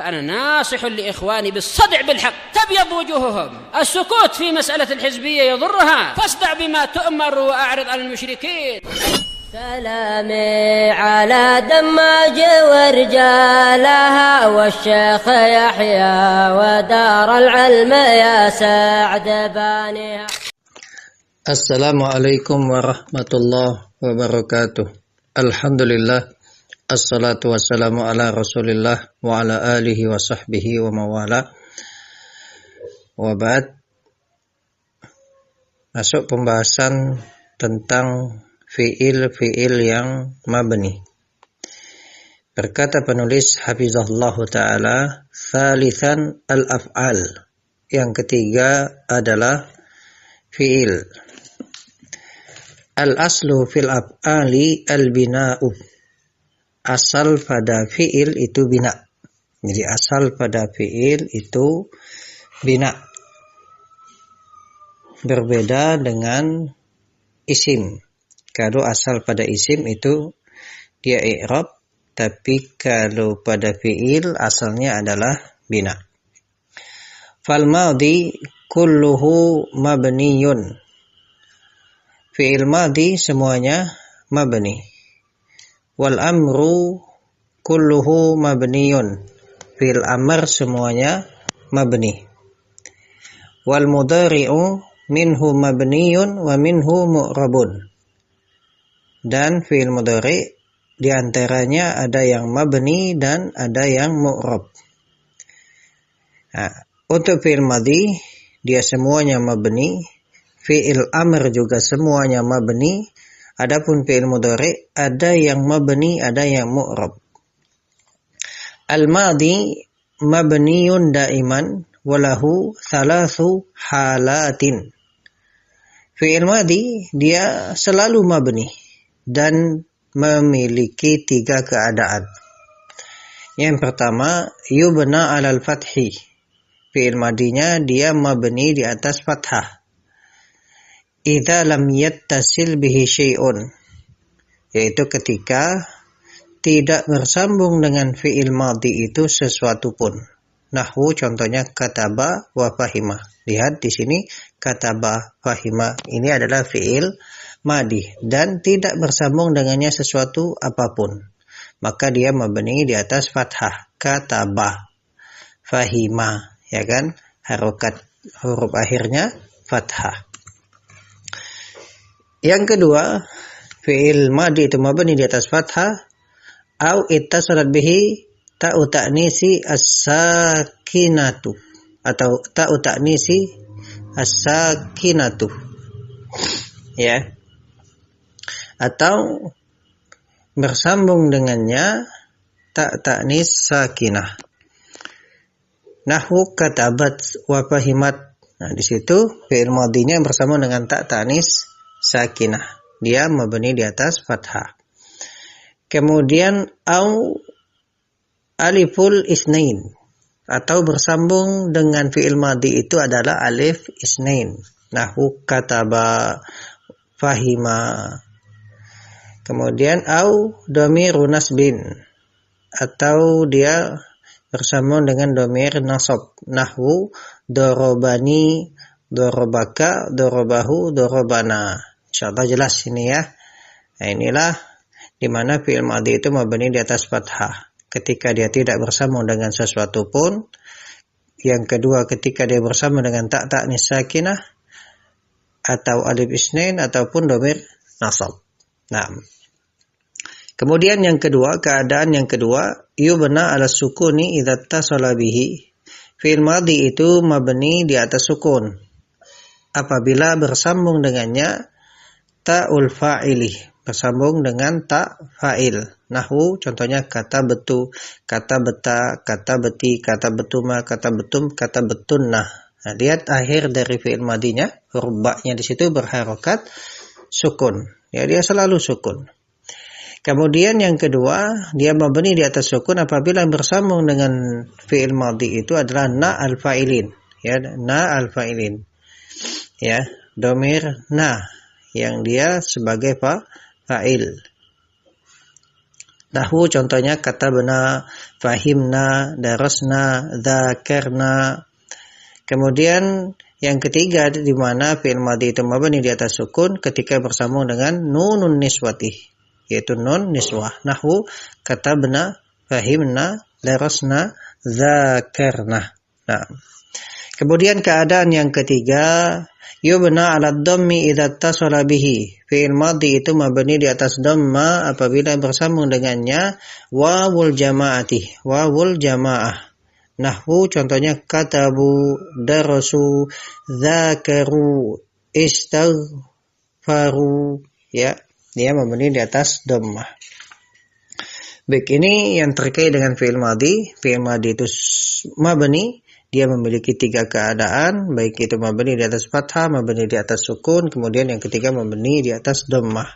فأنا ناصح لإخواني بالصدع بالحق تبيض وجوههم. السكوت في مسألة الحزبية يضرها، فاصدع بما تؤمر وأعرض عن المشركين. سلامي على دماج ورجالها والشيخ يحيى ودار العلم يا سعد بانيها. Assalamualaikum warahmatullahi wabarakatuh. Alhamdulillah, assalatu wassalamu ala rasulillah wa ala alihi wa sahbihi wa mawala. Wa ba'd. Masuk pembahasan tentang fi'il yang mabni. Berkata penulis hafizahullahu ta'ala, thalithan al-af'al. Yang ketiga adalah fi'il. Al-aslu fil af'ali al-bina'u. Asal pada fi'il itu bina. Jadi asal pada fi'il itu bina. Berbeda dengan isim. Kalau asal pada isim itu dia i'rab, tapi kalau pada fi'il asalnya adalah bina. Fal madhi kulluhu mabniyun. Fi'il madhi semuanya mabni. Wal amru kulluhu mabniyun. Fi'il amr semuanya mabni. Wal mudhari'u minhu mabniyun wa minhu mu'rabun. Dan fi'il mudhari' diantaranya ada yang mabni dan ada yang mu'rab. Nah, untuk fi'il madhi dia semuanya mabni, fi'il amr juga semuanya mabni. Adapun fi'il mudhari' ada yang mabni, ada yang mu'rab. Al-madhi mabniyun daiman walahu thalathu halatin. Fi'il madhi dia selalu mabni dan memiliki 3 keadaan. Yang pertama, yubna 'alal fathi. Fi'il madhinya dia mabni di atas fathah. Idza lam yattasil bihi syai'un. Yaitu ketika tidak bersambung dengan fi'il madhi itu sesuatu pun. Nahwu contohnya kataba wa fahima. Lihat di sini kataba fahima ini adalah fi'il madhi dan tidak bersambung dengannya sesuatu apapun. Maka dia mabni di atas fathah. Kataba fahima, ya kan? Harokat huruf akhirnya fathah. Yang kedua, fi'il madhi itu mabni di atas fathah au ittasalat bihi ta'u ta'nisi as-sakinatu atau ta'u ta'nisi as-sakinatu. Ya. Atau bersambung dengannya ta' ta'nis sakinah. Nahwu katabat wa fahimat. Nah, di situ fi'il madhinya bersambung dengan ta' ta'nis sakinah. Dia mabni di atas fathah. Kemudian au aliful isnain atau bersambung dengan fi'il madhi itu adalah alif isnain. Nahwu kataba fahima. Kemudian au dhamirun nasbin atau dia bersambung dengan dhamir nasab. Nahwu darabani, darabaka, darabahu, darabana. Insyaallah jelas ini ya. Nah, inilah di mana fi'il madhi itu mabni di atas fathah. Ketika dia tidak bersambung dengan sesuatu pun. Yang kedua, ketika dia bersambung dengan ta' ta'nis sakinah atau alif isnain ataupun dhamir nasab. Nah, kemudian yang kedua, keadaan yang kedua, yubna 'ala sukuni idza tasala bihi. Fi'il madhi itu mabni di atas sukun apabila bersambung dengannya ta'ul fa'ili, bersambung dengan ta' fa'il. Nahwu contohnya kata betu, kata beta, kata beti, kata betuma, kata betum, kata betunnah. Nah, lihat akhir dari fi'il madhinya, huruf ba-nya di situ berharokat sukun. Ya, dia selalu sukun. Kemudian yang kedua, dia mabni di atas sukun apabila bersambung dengan fi'il madhi itu adalah na al-fa'ilin. Ya, na al-fa'ilin. Ya, dhamir na yang dia sebagai fa'il. Nahwu contohnya katabna, fahimna, darasna, dzakarna. Kemudian yang ketiga di mana fi'il madhi itu mabni di atas sukun ketika bersambung dengan nunun niswati, yaitu nun niswah. Nahwu katabna, fahimna, darasna, dzakarna. Nah, kemudian keadaan yang ketiga, yubna 'ala dhammi idza ittasala bihi. Fi'il madhi itu mabni di atas dhamma apabila bersambung dengannya wawul jamaati, wawul jamaah. Nahwu contohnya katabu, darasu, dzakaru, istaghfaru, ya, dia mabni di atas dhammah. Baik, ini yang terkait dengan fi'il madhi. Fi'il madhi itu mabni, dia memiliki 3 keadaan, baik itu mabni di atas fathah, mabni di atas sukun, kemudian yang ketiga mabni di atas dhammah.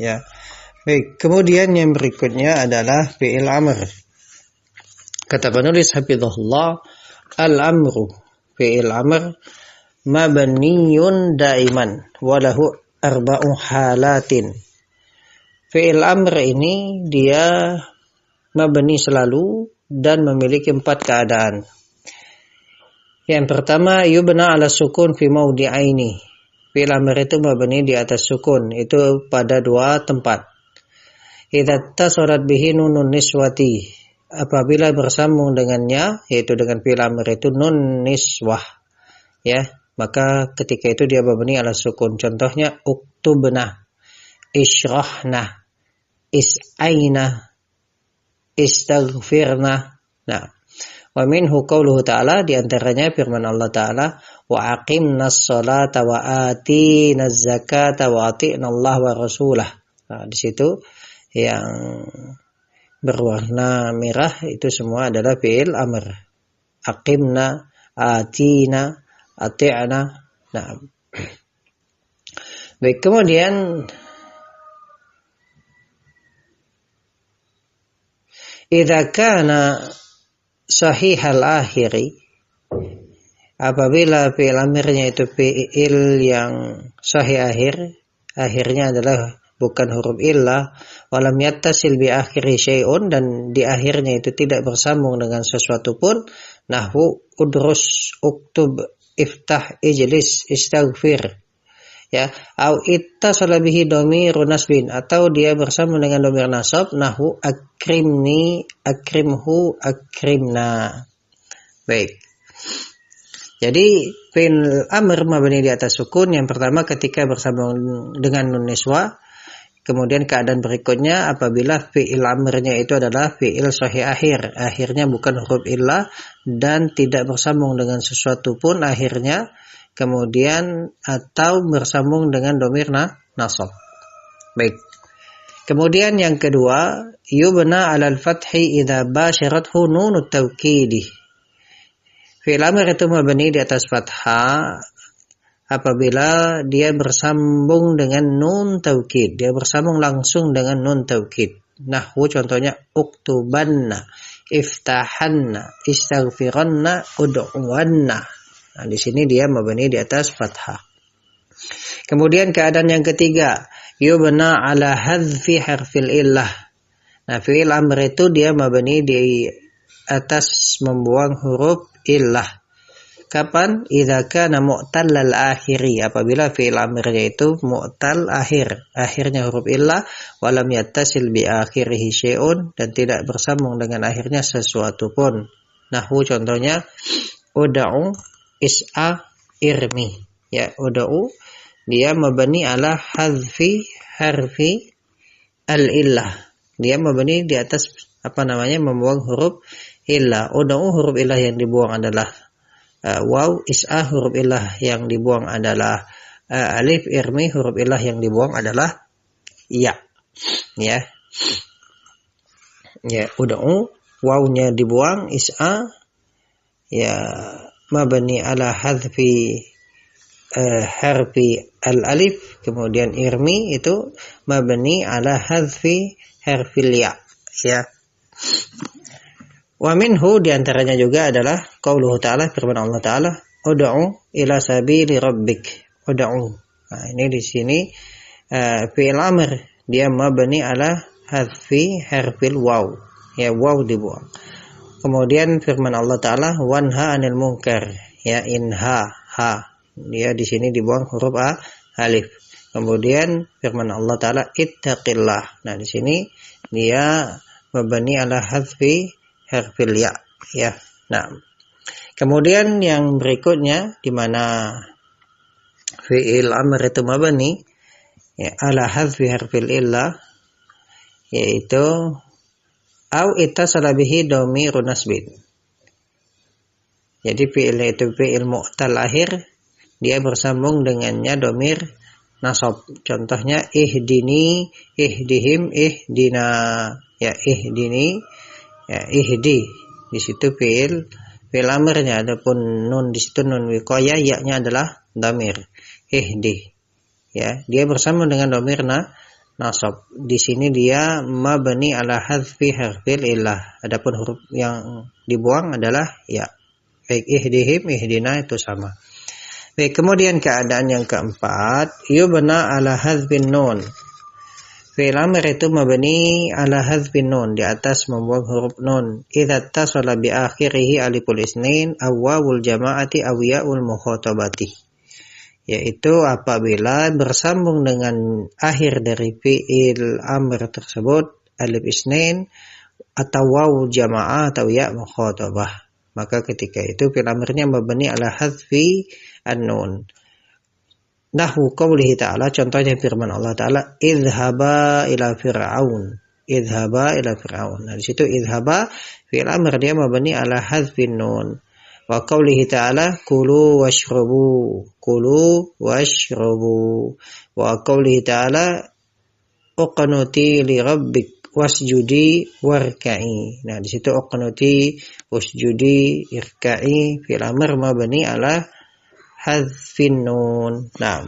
Ya. Baik, kemudian yang berikutnya adalah fi'il amr. Kata penulis hafizahullah, al-amru fi'il amr mabniyun daiman walahu arba'u halatin. Fi'il amr ini dia mabni selalu dan memiliki 4 keadaan. Yang pertama, yubna 'ala sukun fi mawdi'aini. Fi'il amr itu mabni di atas sukun, itu pada 2 tempat. Idza tasarat bihi nunun niswati. Apabila bersambung dengannya, yaitu dengan fi'il amr itu nun niswah, ya, maka ketika itu dia mabni 'ala sukun. Contohnya uktubna, isyrahna, is'aina, istaghfirna. Nah, wa minhu qauluhu ta'ala, di antaranya firman Allah Ta'ala, wa aqimnas sholata wa atinaz zakata wa ati'na Allah wa rasulah. Nah, di situ yang berwarna merah itu semua adalah fi'il amr. Aqimna, atina, ati'na. Nah. Baik, kemudian idza kana sahihal akhiri, apabila fi'il amirnya itu fi'il yang sahih akhir, akhirnya adalah bukan huruf illah, walam yattasil bi akhiri syai'un, dan di akhirnya itu tidak bersambung dengan sesuatu pun. Nahwu udrus, uktub, iftah, ijlis, istaghfir, ya, au ittasala bihi dhamirun nasbin, atau dia bersambung dengan dhamir nasab. Nahwu akrimni, akrimhu, akrimna. Baik, jadi fi'il amr mabni di atas sukun yang pertama ketika bersambung dengan nun niswa. Kemudian keadaan berikutnya apabila fi'il amrnya itu adalah fi'il sahih akhir, akhirnya bukan huruf illah dan tidak bersambung dengan sesuatu pun akhirnya, kemudian atau bersambung dengan dhamir nasab. Baik. Kemudian yang kedua, yubna 'alal fathi idza basyarathu nunut tawkidi. Fi'il amr itu mabni di atas fathah apabila dia bersambung dengan nun taukid, dia bersambung langsung dengan nun taukid. Nahwu contohnya uktubanna, iftahanna, istaghfiranna, ud'uwanna. Nah, di sini dia mabni di atas fathah. Kemudian keadaan yang ketiga, yubna 'ala hadzfi harfil illah. Nah, fi'il amr itu dia mabni di atas membuang huruf illah. Kapan? Idza kana mu'tallal akhiri, apabila fi'il amrnya itu mu'tal akhir, akhirnya huruf illah, walam yattasil bi akhirihi syai'un, dan tidak bersambung dengan akhirnya sesuatu pun. Nahwu contohnya ud'u, is'a, irmi. Ya, ud'u dia mabni ala hadzfi harfi al-illah. Dia mabni di atas membuang huruf illah. Ud'u huruf illah yang dibuang adalah waw, is'ah huruf illah yang dibuang adalah alif, irmi huruf illah yang dibuang adalah ya. Ya. Ya, ud'u wawnya dibuang, is'ah ya mabni ala hadzfi harfi al-alif, kemudian irmi itu mabni ala hadzfi harfil ya. Ya. Wa minhu diantaranya juga adalah qauluhu ta'ala, firman Allah Ta'ala, ud'u ila sabili rabbik. Ud'u. Nah, ini di sini fi'il amr dia mabni ala hadfi harfil waw. Ya, waw dibuang. Kemudian firman Allah Ta'ala wanha anil munkar. Ya, inha ha. Dia di sini dibuang huruf alif. Kemudian firman Allah Ta'ala ittaqillah. Nah, di sini dia mabni ala hadfi harfil ya. Ya. Nah, kemudian yang berikutnya di mana fi'il amr itu mabni ya ala hadfi harfil illa, yaitu au ittasala bihi dhamirun nasbin. Jadi fi'il itu fi'il mu'tal akhir, dia bersambung dengannya dhamir nasab. Contohnya ihdini, ihdihim, ihdina. Ya, ihdini, ya ihdi. Di situ fi'il amrnya, adapun nun di situ nun wiqayah, ya-nya adalah dhamir. Ihdi. Ya, dia bersambung dengan dhamir nasab. Di sini dia mabni ala hadfi harfil illah. Adapun huruf yang dibuang adalah ya. Baik ihdihim, ihdina itu sama. Baik, kemudian keadaan yang keempat, yubna ala hadfin nun. Fi'il amr itu mabni ala hadfin nun, di atas membuang huruf nun. Idza tasala bi akhirih aliful isnain aw wawul jama'ati aw ya'ul mukhatabati. Yaitu apabila bersambung dengan akhir dari fi'il amr tersebut alif isnain atau waw jamaah atau ya mukhatabah, maka ketika itu fi'il amrnya mabni ala hadfi an-nun. Nahwu qaulihi ta'ala, contohnya firman Allah Ta'ala idhaba ila fir'aun. Idhaba ila fir'aun. Nah, di situ idhaba fi'il amr dia mabni ala hadfin nun. Wa qaulihi ta'ala kulu washrabu. Kulu washrabu. Wa qaulihi ta'ala uqnuti li rabbik wasjudi warka'i. Nah, di situ uqnuti, wasjudi, irka'i fi'il amr mabni ala hadfin nun. Nah,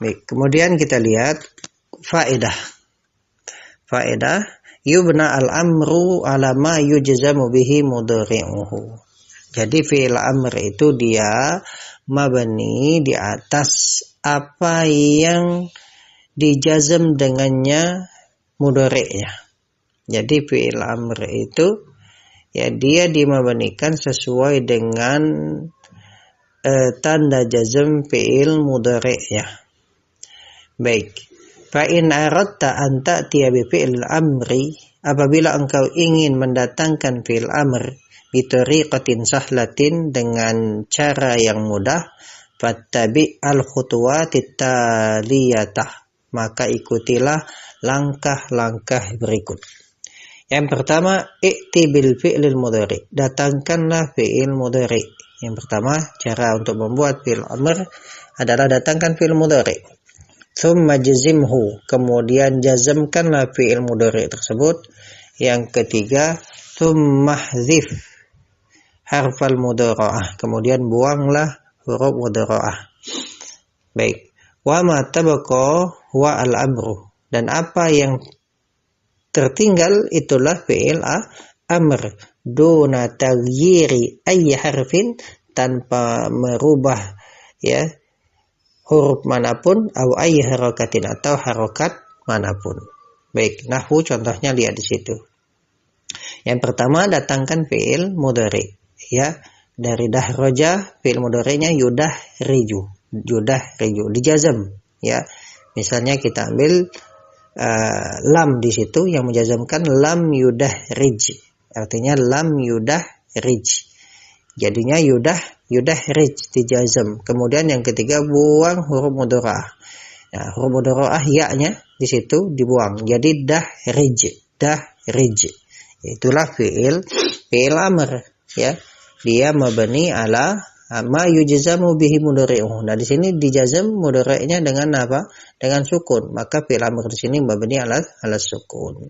baik, kemudian kita lihat faedah. Yubna al-amru ala ma yujzamu bihi mudhari'uhu. Jadi fi'il amr itu dia mabni di atas apa yang dijazm dengannya mudhari'nya. Jadi fi'il amr itu ya dia dimabnikan sesuai dengan tanda jazm fi'il mudhari'nya. Baik. Fa in aradta an ta'tiya bi fi'il amri, apabila engkau ingin mendatangkan fi'il amr bi tariqatin sahlatin, dengan cara yang mudah, fattabi al khutuwatit taliyatah, maka ikutilah langkah-langkah berikut. Yang pertama, i'ti bil fi'lil mudhari, datangkanlah fi'il mudhari. Yang pertama, cara untuk membuat fi'il amr adalah datangkan fi'il mudhari. Tsumma jazimhu, kemudian jazmkanlah fi'il mudhari tersebut. Yang ketiga, tsumma hdzif harfal mudhara'ah, kemudian buanglah huruf mudhara'ah. Baik. Wa ma tabaqa wa al-amru, dan apa yang tertinggal itulah fi'il amr duna taghyiri ayyi harfin, tanpa merubah ya huruf manapun, atau ayyi harakatin, atau harokat manapun. Baik, nahwu contohnya lihat di situ. Yang pertama, datangkan fi'il mudhari ya, dari dahraja fi'il mudhari'nya yudahriju, dijazam ya. Misalnya kita ambil lam di situ yang menjazamkan lam yudahrij, artinya lam yudahrij, jadinya yudahrij dijazam. Kemudian yang ketiga, buang huruf mudhara'ah. Nah, huruf mudhara'ah ya-nya di situ dibuang, jadi dahrij. Itulah fi'il amr ya. Dia mabni ala ma yujzamu bihi mudhari'uhu. Nah, di sini dijazam mudhari'nya dengan apa? Dengan sukun. Maka fi'il amr di sini mabni ala sukun.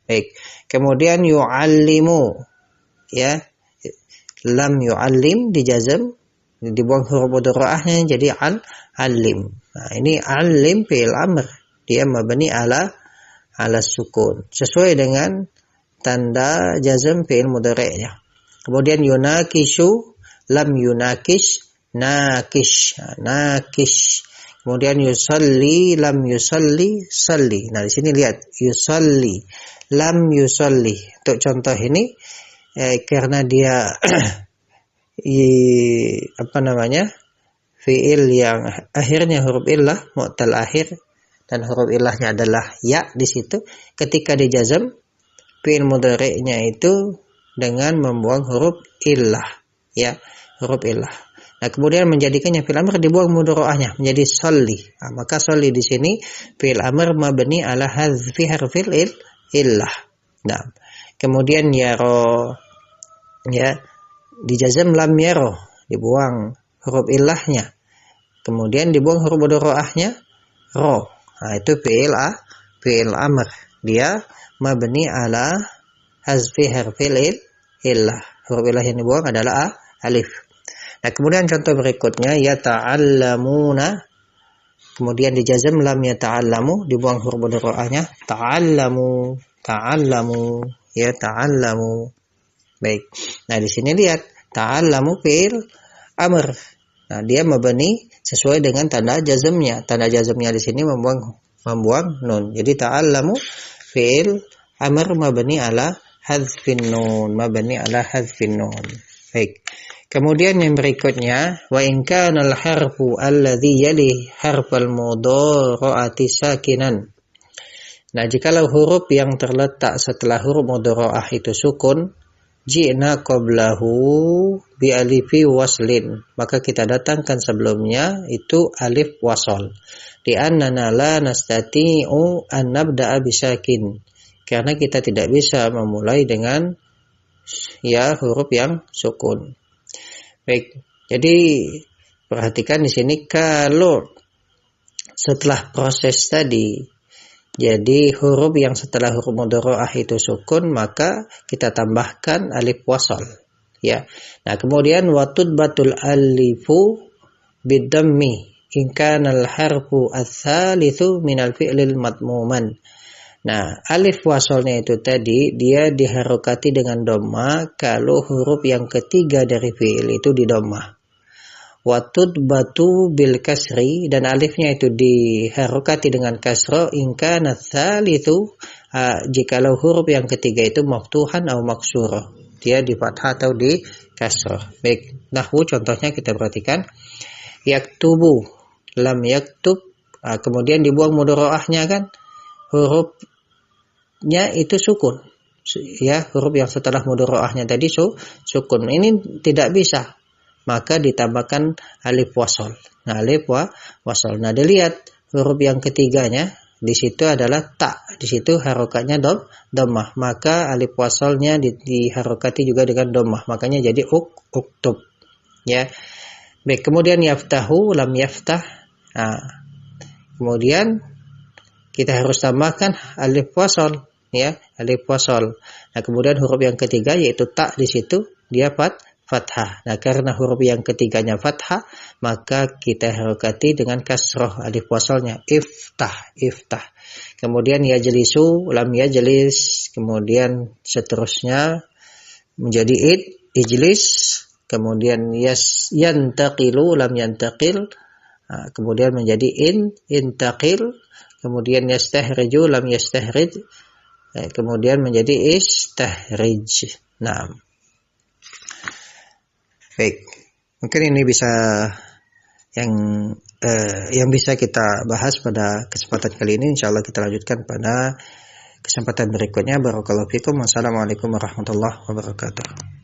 Baik. Kemudian yu'allimu ya. Lam yu'allim dijazam, dibuang huruf mudhara'ahnya jadi alim. Nah, ini alim fi'il amr, dia mabni ala sukun sesuai dengan tanda jazm fi'il mudhari'nya. Kemudian yunakishu, lam yunakish, nakish. Kemudian yusalli, lam yusalli, salli. Nah, di sini lihat yusalli, lam yusalli. Untuk contoh ini karena dia fiil yang akhirnya huruf illah, mu'tal akhir, dan huruf illahnya adalah ya di situ. Ketika dijazam, fiil mudhari'nya itu dengan membuang huruf illah, ya, huruf illah. Nah, kemudian menjadikannya fiil amr dibuang mudhari'ahnya menjadi sholli. Nah, maka sholli di sini fiil amr mabni ala hadzfi harfil illah. Nah, kemudian yaro, ya, dijazam lam yaro, dibuang huruf illahnya. Kemudian dibuang huruf mudhari'ahnya ro. Nah, itu fiil amr. Dia mabni ala hazfi harfil illah. Huruf illah yang dibuang adalah alif. Nah, kemudian contoh berikutnya yata'allamuna. Kemudian dijazam lam yata'allamu, dibuang huruf mudhari'ahnya ta'allamu, ya, ta'allamu. Baik. Nah, di sini lihat ta'allamu fiil amr. Nah, dia mabni sesuai dengan tanda jazmnya. Tanda jazmnya di sini membuang nun. Jadi ta'allamu fi'il amr mabni ala hadzfin nun, Baik. Kemudian yang berikutnya wa in kana al-harfu alladhi yali harfal mudhari'ati sakinan. Nah, jikalau huruf yang terletak setelah huruf mudhari'ah itu sukun, ji'na qablahu bi alifi waslin, maka kita datangkan sebelumnya itu alif wasol. Di annana la nastati'u an nabda'a bisakin, karena kita tidak bisa memulai dengan ya huruf yang sukun. Baik. Jadi perhatikan di sini kalau setelah proses tadi jadi huruf yang setelah huruf mudhari'ah itu sukun, maka kita tambahkan alif wasal, ya. Nah, kemudian watudbatul alifu bidammi in kana al-harfu ats-tsalitsu minal fi'lil madmuman. Nah, alif wasalnya itu tadi dia diharokati dengan dhamma kalau huruf yang ketiga dari fi'il itu di dhamma. Watudbatu bil kasri, dan alifnya itu diharokati dengan kasro in kana tsalitsu, jikalau huruf yang ketiga itu maftuhan atau maksuro, dia di fathah atau di kasro. Baik, nahwu contohnya kita perhatikan. Yaktubu, lam yaktub, kemudian dibuang mudhari'ahnya kan, hurufnya itu sukun, ya, huruf yang setelah mudhari'ahnya tadi sukun. Ini tidak bisa, maka ditambahkan alif wasol. Nah, alif wasol. Nah, dilihat huruf yang ketiganya di situ adalah ta, di situ harokatnya dhammah, maka alif wasolnya diharokati juga dengan dhammah, makanya jadi uktub, ya. Baik, kemudian yaftahu, lam yaftah. Nah, kemudian kita harus tambahkan alif wasol, ya, alif wasol. Nah, kemudian huruf yang ketiga yaitu ta, di situ dia fathah. Nah, karena huruf yang ketiganya fathah, maka kita harokati dengan kasroh alif wasolnya, iftah. Kemudian yajlisu, lam yajlis, kemudian seterusnya menjadi ijlis, kemudian yantaqilu, lam yantaqil, kemudian menjadi intaqil, kemudian yastahriju, lam yastahrij, kemudian menjadi istahrij. Nah, baik, mungkin ini bisa yang bisa kita bahas pada kesempatan kali ini. Insyaallah kita lanjutkan pada kesempatan berikutnya. Barakallahu fikum. Wassalamualaikum warahmatullahi wabarakatuh.